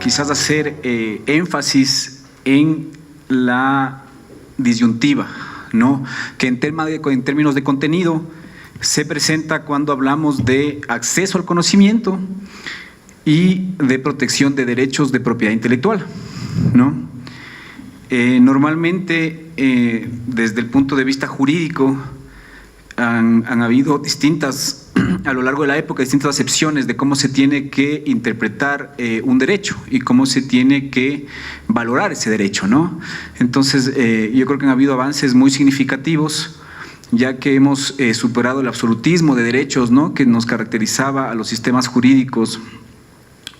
quizás hacer énfasis en la disyuntiva, ¿no? Que en términos de contenido se presenta cuando hablamos de acceso al conocimiento y de protección de derechos de propiedad intelectual, ¿no? Normalmente, desde el punto de vista jurídico, han habido a lo largo de la época, distintas acepciones de cómo se tiene que interpretar un derecho y cómo se tiene que valorar ese derecho, ¿no? Entonces, yo creo que han habido avances muy significativos, ya que hemos superado el absolutismo de derechos, ¿no?, que nos caracterizaba a los sistemas jurídicos,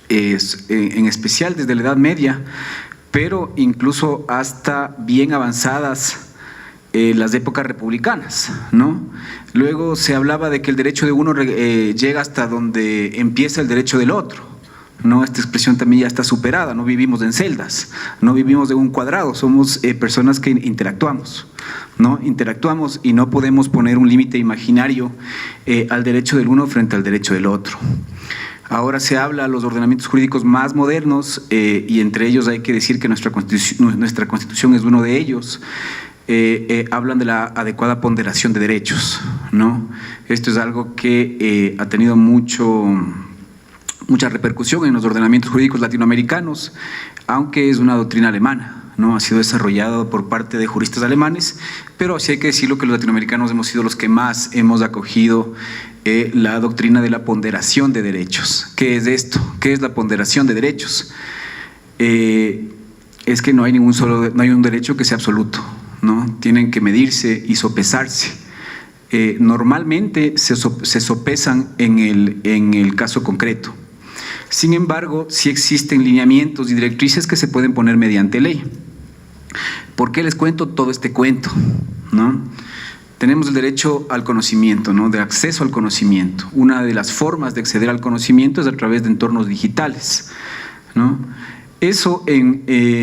en especial desde la Edad Media, pero incluso hasta bien avanzadas las épocas republicanas, ¿no? Luego se hablaba de que el derecho de uno llega hasta donde empieza el derecho del otro, ¿no? Esta expresión también ya está superada, no vivimos en celdas, no vivimos en un cuadrado, somos personas que interactuamos, ¿no? Interactuamos y no podemos poner un límite imaginario al derecho del uno frente al derecho del otro. Ahora se habla de los ordenamientos jurídicos más modernos y entre ellos hay que decir que nuestra Constitución es uno de ellos. Hablan de la adecuada ponderación de derechos, ¿no? Esto es algo que ha tenido mucha repercusión en los ordenamientos jurídicos latinoamericanos, aunque es una doctrina alemana, ¿no? Ha sido desarrollado por parte de juristas alemanes, pero sí hay que decirlo que los latinoamericanos hemos sido los que más hemos acogido la doctrina de la ponderación de derechos. ¿Qué es esto? ¿Qué es la ponderación de derechos? Es que no hay un derecho que sea absoluto, ¿no? Tienen que medirse y sopesarse. Normalmente se sopesan en el caso concreto. Sin embargo, sí existen lineamientos y directrices que se pueden poner mediante ley. ¿Por qué les cuento todo este cuento, ¿no? Tenemos el derecho al conocimiento, ¿no?, de acceso al conocimiento. Una de las formas de acceder al conocimiento es a través de entornos digitales, ¿no? Eso entra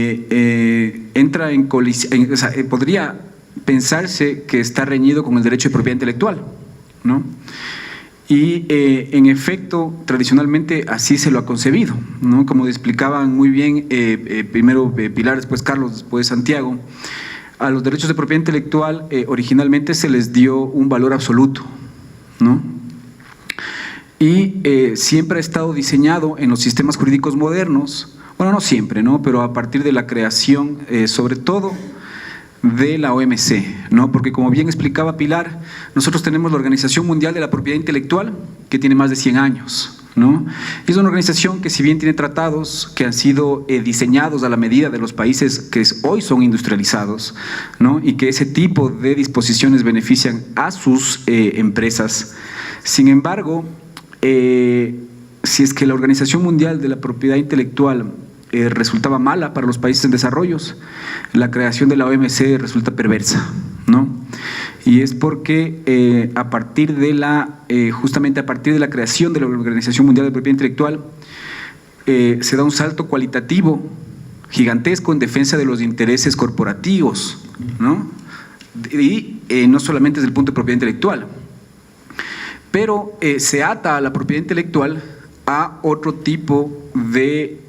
en colisión, o sea, podría pensarse que está reñido con el derecho de propiedad intelectual, ¿no? Y en efecto, tradicionalmente así se lo ha concebido, ¿no? Como explicaban muy bien primero Pilar, después Carlos, después Santiago, a los derechos de propiedad intelectual originalmente se les dio un valor absoluto, ¿no? Y siempre ha estado diseñado en los sistemas jurídicos modernos, bueno, no siempre, ¿no?, pero a partir de la creación, sobre todo, de la OMC, ¿no? Porque como bien explicaba Pilar, nosotros tenemos la Organización Mundial de la Propiedad Intelectual, que tiene más de 100 años, ¿no? Es una organización que, si bien tiene tratados que han sido diseñados a la medida de los países que hoy son industrializados, ¿no?, y que ese tipo de disposiciones benefician a sus empresas. Sin embargo, si es que la Organización Mundial de la Propiedad Intelectual resultaba mala para los países en desarrollo, la creación de la OMC resulta perversa, ¿no? Y es porque justamente a partir de la creación de la Organización Mundial de Propiedad Intelectual se da un salto cualitativo gigantesco en defensa de los intereses corporativos, ¿no? Y no solamente desde el punto de propiedad intelectual, pero se ata a la propiedad intelectual a otro tipo de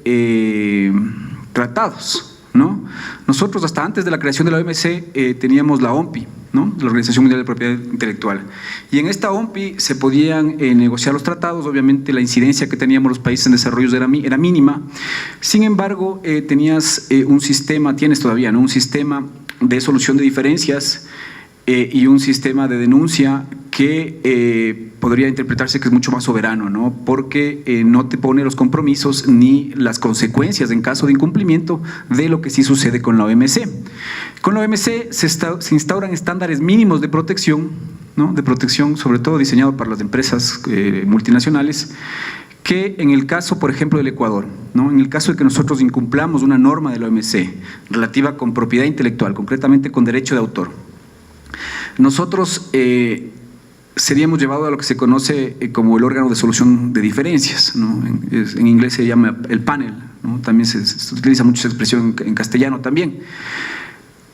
tratados, ¿no? Nosotros hasta antes de la creación de la OMC teníamos la OMPI, ¿no?, la Organización Mundial de Propiedad Intelectual, y en esta OMPI se podían negociar los tratados. Obviamente la incidencia que teníamos los países en desarrollo era mínima. Sin embargo, tenías un sistema, tienes todavía, ¿no?, un sistema de solución de diferencias y un sistema de denuncia que podría interpretarse que es mucho más soberano, ¿no?, porque no te pone los compromisos ni las consecuencias en caso de incumplimiento de lo que sí sucede con la OMC. Con la OMC se instauran estándares mínimos de protección, ¿no?, de protección sobre todo diseñado para las empresas multinacionales, que en el caso, por ejemplo, del Ecuador, ¿no?, en el caso de que nosotros incumplamos una norma de la OMC relativa con propiedad intelectual, concretamente con derecho de autor, nosotros seríamos llevados a lo que se conoce como el órgano de solución de diferencias, ¿no? En inglés se llama el panel, ¿no? También se utiliza mucho esa expresión en castellano también.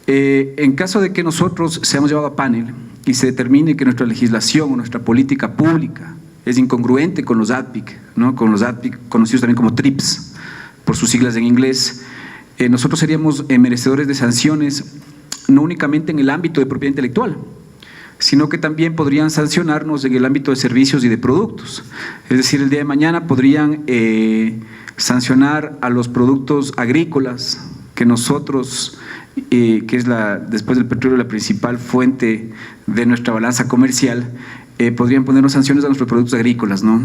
En caso de que nosotros seamos llevados a panel y se determine que nuestra legislación o nuestra política pública es incongruente con los ADPIC, ¿no?, con los ADPIC conocidos también como TRIPS, por sus siglas en inglés, nosotros seríamos merecedores de sanciones no únicamente en el ámbito de propiedad intelectual, sino que también podrían sancionarnos en el ámbito de servicios y de productos. Es decir, el día de mañana podrían sancionar a los productos agrícolas que nosotros, que es después del petróleo la principal fuente de nuestra balanza comercial, podrían ponernos sanciones a nuestros productos agrícolas, ¿no?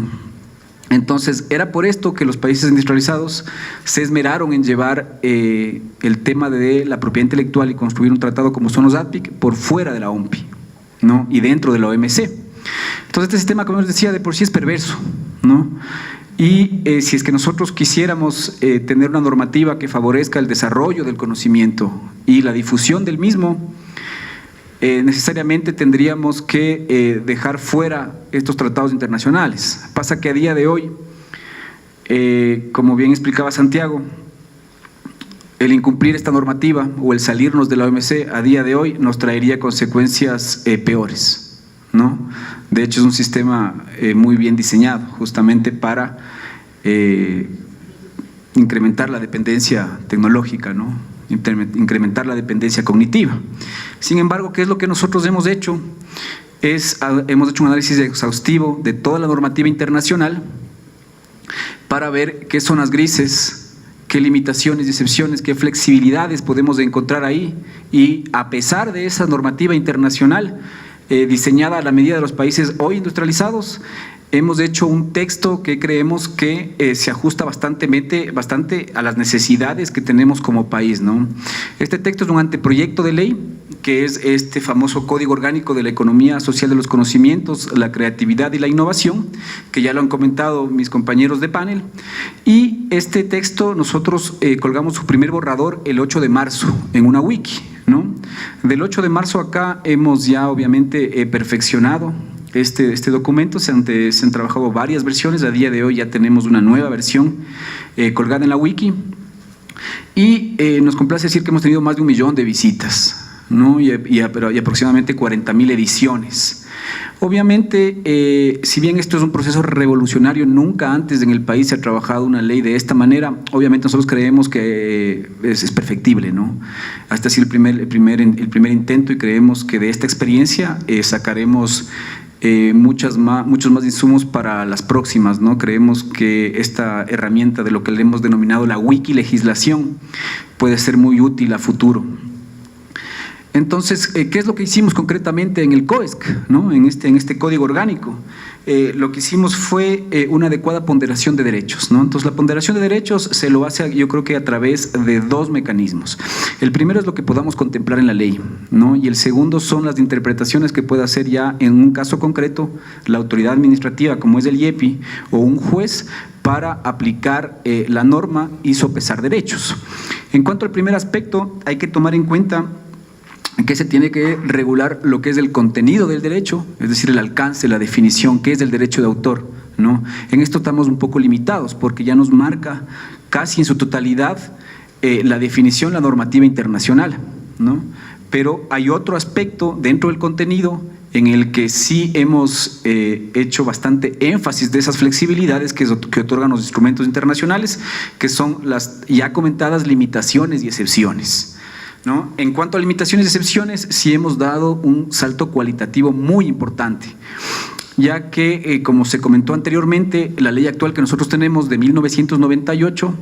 Entonces, era por esto que los países industrializados se esmeraron en llevar el tema de la propiedad intelectual y construir un tratado como son los ADPIC por fuera de la OMPI, ¿no? Y dentro de la OMC. Entonces, este sistema, como les decía, de por sí es perverso, ¿no? Y si es que nosotros quisiéramos tener una normativa que favorezca el desarrollo del conocimiento y la difusión del mismo, necesariamente tendríamos que dejar fuera estos tratados internacionales. Pasa que a día de hoy, como bien explicaba Santiago, el incumplir esta normativa o el salirnos de la OMC a día de hoy nos traería consecuencias peores, ¿no? De hecho, es un sistema muy bien diseñado justamente para incrementar la dependencia tecnológica, ¿no? Incrementar la dependencia cognitiva. Sin embargo, ¿qué es lo que nosotros hemos hecho? Hemos hecho un análisis exhaustivo de toda la normativa internacional para ver qué zonas grises, qué limitaciones y excepciones, qué flexibilidades podemos encontrar ahí, y a pesar de esa normativa internacional diseñada a la medida de los países hoy industrializados, hemos hecho un texto que creemos que se ajusta bastante a las necesidades que tenemos como país, ¿no? Este texto es un anteproyecto de ley, que es este famoso Código Orgánico de la Economía Social de los Conocimientos, la Creatividad y la Innovación, que ya lo han comentado mis compañeros de panel. Y este texto nosotros colgamos su primer borrador el 8 de marzo en una wiki, ¿no? Del 8 de marzo acá hemos ya obviamente perfeccionado este documento. Se han trabajado varias versiones. A día de hoy ya tenemos una nueva versión colgada en la wiki, y nos complace decir que hemos tenido más de 1 millón de visitas, ¿no? y aproximadamente 40.000 ediciones. Obviamente, si bien esto es un proceso revolucionario, nunca antes en el país se ha trabajado una ley de esta manera. Obviamente nosotros creemos que es perfectible, ¿no? Este ha sido el primer intento, y creemos que de esta experiencia sacaremos muchos más insumos para las próximas, ¿no? Creemos que esta herramienta de lo que le hemos denominado la wiki legislación puede ser muy útil a futuro. Entonces, ¿qué es lo que hicimos concretamente en el COESC, ¿no? en este código orgánico? Lo que hicimos fue una adecuada ponderación de derechos, ¿no? Entonces, la ponderación de derechos se lo hace, yo creo que a través de 2 mecanismos. El primero es lo que podamos contemplar en la ley, ¿no? Y el segundo son las interpretaciones que pueda hacer ya en un caso concreto la autoridad administrativa, como es el IEPI, o un juez, para aplicar la norma y sopesar derechos. En cuanto al primer aspecto, hay que tomar en cuenta que se tiene que regular lo que es el contenido del derecho, es decir, el alcance, la definición, qué es el derecho de autor, ¿no? En esto estamos un poco limitados, porque ya nos marca casi en su totalidad la definición, la normativa internacional, ¿no? Pero hay otro aspecto dentro del contenido en el que sí hemos hecho bastante énfasis de esas flexibilidades que otorgan los instrumentos internacionales, que son las ya comentadas limitaciones y excepciones, ¿no? En cuanto a limitaciones y excepciones, sí hemos dado un salto cualitativo muy importante, ya que, como se comentó anteriormente, la ley actual que nosotros tenemos de 1998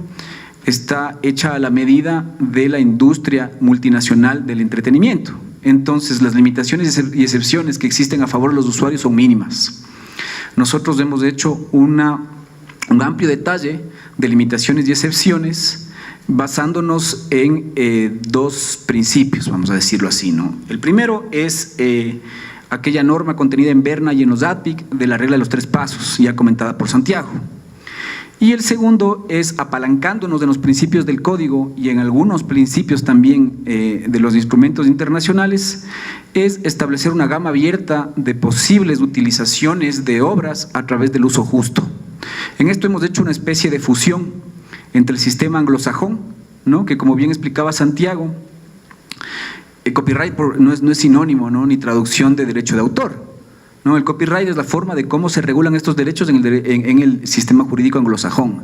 está hecha a la medida de la industria multinacional del entretenimiento. Entonces, las limitaciones y excepciones que existen a favor de los usuarios son mínimas. Nosotros hemos hecho un amplio detalle de limitaciones y excepciones basándonos en 2 principios, vamos a decirlo así, ¿no? El primero es aquella norma contenida en Berna y en los ADPIC de la regla de los 3 pasos, ya comentada por Santiago. Y el segundo es, apalancándonos de los principios del código y en algunos principios también de los instrumentos internacionales, es establecer una gama abierta de posibles utilizaciones de obras a través del uso justo. En esto hemos hecho una especie de fusión entre el sistema anglosajón, ¿no? Que, como bien explicaba Santiago, el copyright no es sinónimo, ¿no? Ni traducción de derecho de autor, ¿no? El copyright es la forma de cómo se regulan estos derechos en el sistema jurídico anglosajón.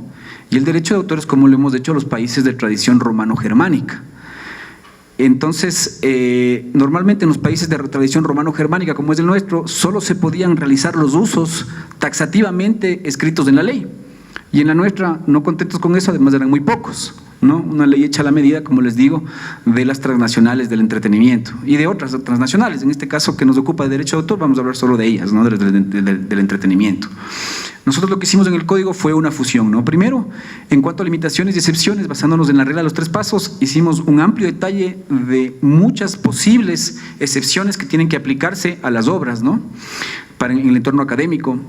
Y el derecho de autor es como lo hemos hecho los países de tradición romano-germánica. Entonces, normalmente en los países de tradición romano-germánica, como es el nuestro, solo se podían realizar los usos taxativamente escritos en la ley. Y en la nuestra, no contentos con eso, además eran muy pocos, ¿no? Una ley hecha a la medida, como les digo, de las transnacionales del entretenimiento y de otras transnacionales. En este caso que nos ocupa el derecho de autor, vamos a hablar solo de ellas, ¿no? Del entretenimiento. Nosotros lo que hicimos en el código fue una fusión, ¿no? Primero, en cuanto a limitaciones y excepciones, basándonos en la regla de los 3 pasos, hicimos un amplio detalle de muchas posibles excepciones que tienen que aplicarse a las obras, ¿no? En el entorno académico,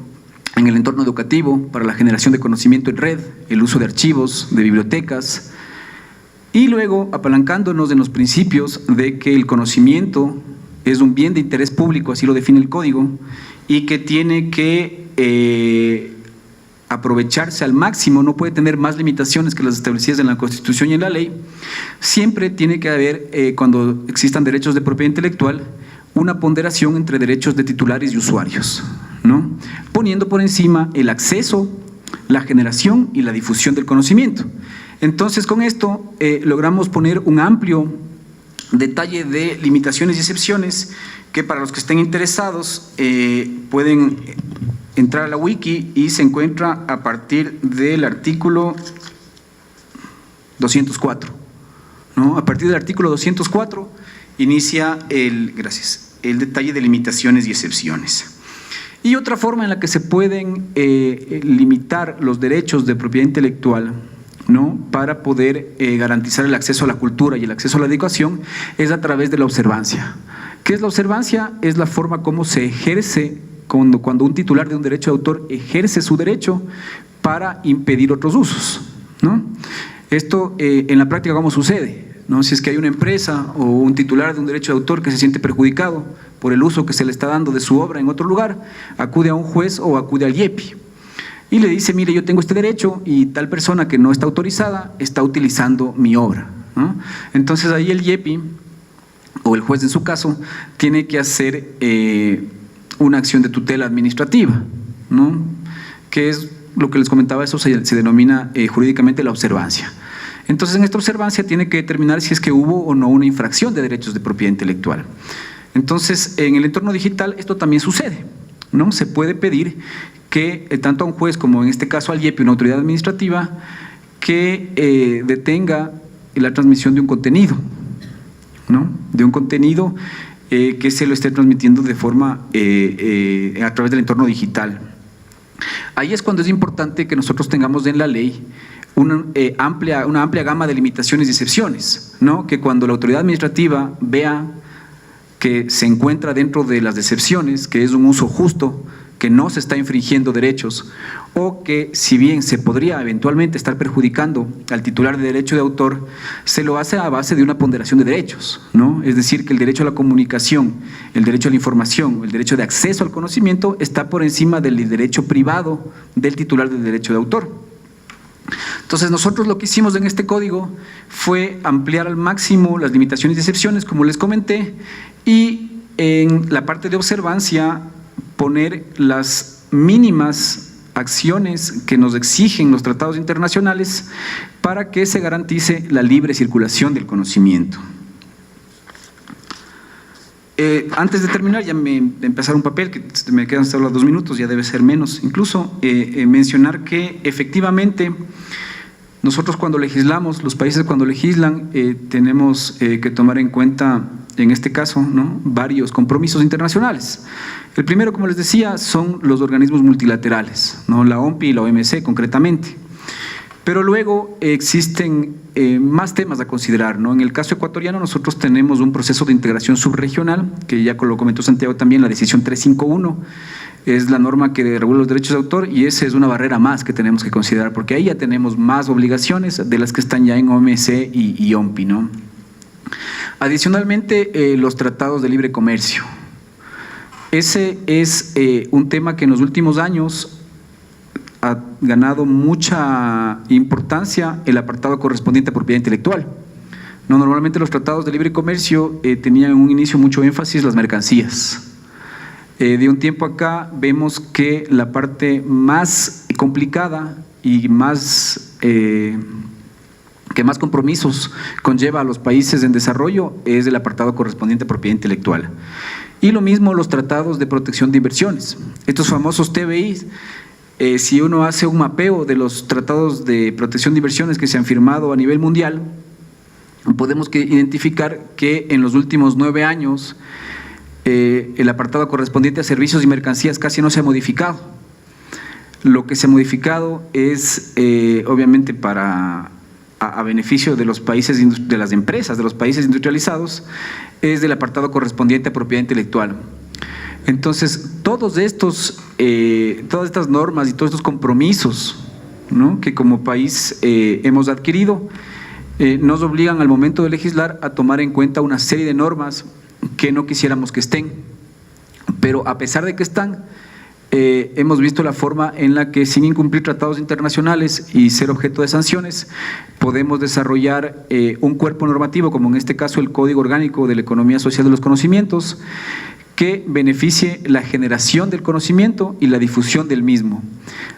en el entorno educativo, para la generación de conocimiento en red, el uso de archivos, de bibliotecas, y luego apalancándonos en los principios de que el conocimiento es un bien de interés público, así lo define el código, y que tiene que aprovecharse al máximo, no puede tener más limitaciones que las establecidas en la Constitución y en la ley. Siempre tiene que haber, cuando existan derechos de propiedad intelectual, una ponderación entre derechos de titulares y usuarios, ¿no? Poniendo por encima el acceso, la generación y la difusión del conocimiento. Entonces, con esto logramos poner un amplio detalle de limitaciones y excepciones que, para los que estén interesados, pueden entrar a la wiki y se encuentra a partir del artículo 204, ¿no? A partir del artículo 204 inicia el detalle de limitaciones y excepciones. Y otra forma en la que se pueden limitar los derechos de propiedad intelectual, ¿no? Para poder garantizar el acceso a la cultura y el acceso a la educación es a través de la observancia. ¿Qué es la observancia? Es la forma como se ejerce cuando un titular de un derecho de autor ejerce su derecho para impedir otros usos, ¿no? Esto en la práctica, ¿cómo sucede? ¿No? Si es que hay una empresa o un titular de un derecho de autor que se siente perjudicado por el uso que se le está dando de su obra en otro lugar, acude a un juez o acude al IEPI y le dice: mire, yo tengo este derecho y tal persona que no está autorizada está utilizando mi obra, ¿no? Entonces ahí el IEPI o el juez, en su caso, tiene que hacer una acción de tutela administrativa, ¿no? Que es lo que les comentaba, eso se denomina jurídicamente la observancia. Entonces, en esta observancia tiene que determinar si es que hubo o no una infracción de derechos de propiedad intelectual. Entonces, en el entorno digital esto también sucede, ¿no? Se puede pedir que tanto a un juez como en este caso al IEPI, una autoridad administrativa, que detenga la transmisión de un contenido, ¿no? De un contenido que se lo esté transmitiendo de forma a través del entorno digital. Ahí es cuando es importante que nosotros tengamos en la ley una amplia gama de limitaciones y excepciones, ¿no? Que cuando la autoridad administrativa vea que se encuentra dentro de las excepciones, que es un uso justo, que no se está infringiendo derechos, o que si bien se podría eventualmente estar perjudicando al titular de derecho de autor, se lo hace a base de una ponderación de derechos, ¿no? Es decir, que el derecho a la comunicación, el derecho a la información, el derecho de acceso al conocimiento está por encima del derecho privado del titular del derecho de autor. Entonces, nosotros lo que hicimos en este código fue ampliar al máximo las limitaciones y excepciones, como les comenté, y en la parte de observancia poner las mínimas acciones que nos exigen los tratados internacionales para que se garantice la libre circulación del conocimiento. Antes de terminar, ya me empezar un papel, que me quedan hasta los 2 minutos, ya debe ser menos, incluso mencionar que efectivamente nosotros cuando legislamos, los países cuando legislan, tenemos que tomar en cuenta, en este caso, ¿no?, varios compromisos internacionales. El primero, como les decía, son los organismos multilaterales, ¿no?, la OMPI y la OMC concretamente. Pero luego existen más temas a considerar, ¿no? En el caso ecuatoriano nosotros tenemos un proceso de integración subregional, que ya lo comentó Santiago también, la decisión 351, es la norma que regula los derechos de autor, y esa es una barrera más que tenemos que considerar, porque ahí ya tenemos más obligaciones de las que están ya en OMC y OMPI, ¿no? Adicionalmente, los tratados de libre comercio. Ese es un tema que en los últimos años ha ganado mucha importancia, el apartado correspondiente a propiedad intelectual. No, normalmente los tratados de libre comercio tenían en un inicio mucho énfasis las mercancías. De un tiempo acá vemos que la parte más complicada y más compromisos conlleva a los países en desarrollo es el apartado correspondiente a propiedad intelectual. Y lo mismo los tratados de protección de inversiones. Estos famosos TBI, si uno hace un mapeo de los tratados de protección de inversiones que se han firmado a nivel mundial, podemos identificar que en los últimos 9 años el apartado correspondiente a servicios y mercancías casi no se ha modificado. Lo que se ha modificado es obviamente a beneficio de los países, de las empresas, de los países industrializados, es del apartado correspondiente a propiedad intelectual. Entonces, todas estas normas y todos estos compromisos, ¿no?, que como país hemos adquirido, nos obligan al momento de legislar a tomar en cuenta una serie de normas que no quisiéramos que estén, pero a pesar de que están, hemos visto la forma en la que, sin incumplir tratados internacionales y ser objeto de sanciones, podemos desarrollar un cuerpo normativo, como en este caso el Código Orgánico de la Economía Social de los Conocimientos, que beneficie la generación del conocimiento y la difusión del mismo,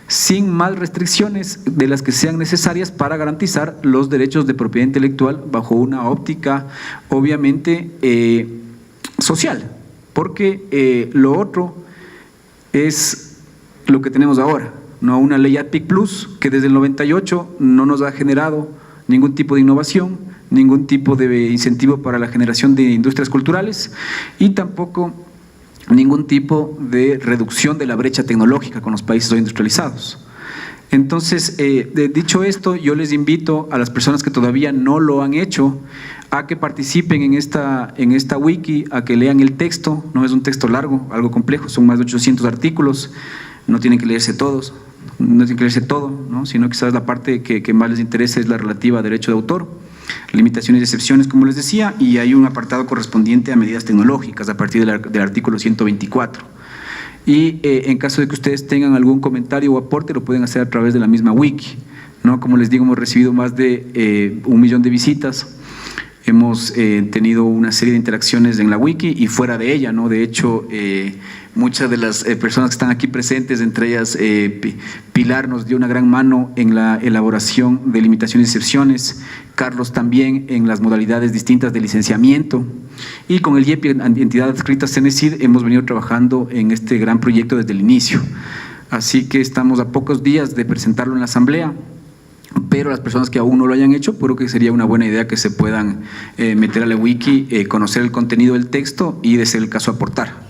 sin más restricciones de las que sean necesarias para garantizar los derechos de propiedad intelectual bajo una óptica, obviamente, social, porque lo otro es lo que tenemos ahora, ¿no? Una ley ADPIC Plus que desde el 98 no nos ha generado ningún tipo de innovación, ningún tipo de incentivo para la generación de industrias culturales y tampoco ningún tipo de reducción de la brecha tecnológica con los países hoy industrializados. Entonces, dicho esto, yo les invito a las personas que todavía no lo han hecho a que participen en esta wiki, a que lean el texto. No es un texto largo, algo complejo, son más de 800 artículos, no tienen que leerse todos, no tienen que leerse todo, ¿no?, sino quizás la parte que más les interesa es la relativa a derecho de autor, limitaciones y excepciones, como les decía, y hay un apartado correspondiente a medidas tecnológicas a partir del artículo 124. Y en caso de que ustedes tengan algún comentario o aporte, lo pueden hacer a través de la misma wiki, ¿no? Como les digo, hemos recibido más de 1 millón de visitas, hemos tenido una serie de interacciones en la wiki y fuera de ella, ¿no? De hecho, muchas de las personas que están aquí presentes, entre ellas Pilar nos dio una gran mano en la elaboración de limitaciones y excepciones, Carlos también en las modalidades distintas de licenciamiento, y con el IEPI, entidad adscrita a CENESID, hemos venido trabajando en este gran proyecto desde el inicio. Así que estamos a pocos días de presentarlo en la Asamblea, pero las personas que aún no lo hayan hecho, creo que sería una buena idea que se puedan meter a la wiki, conocer el contenido del texto y, de ser el caso, aportar.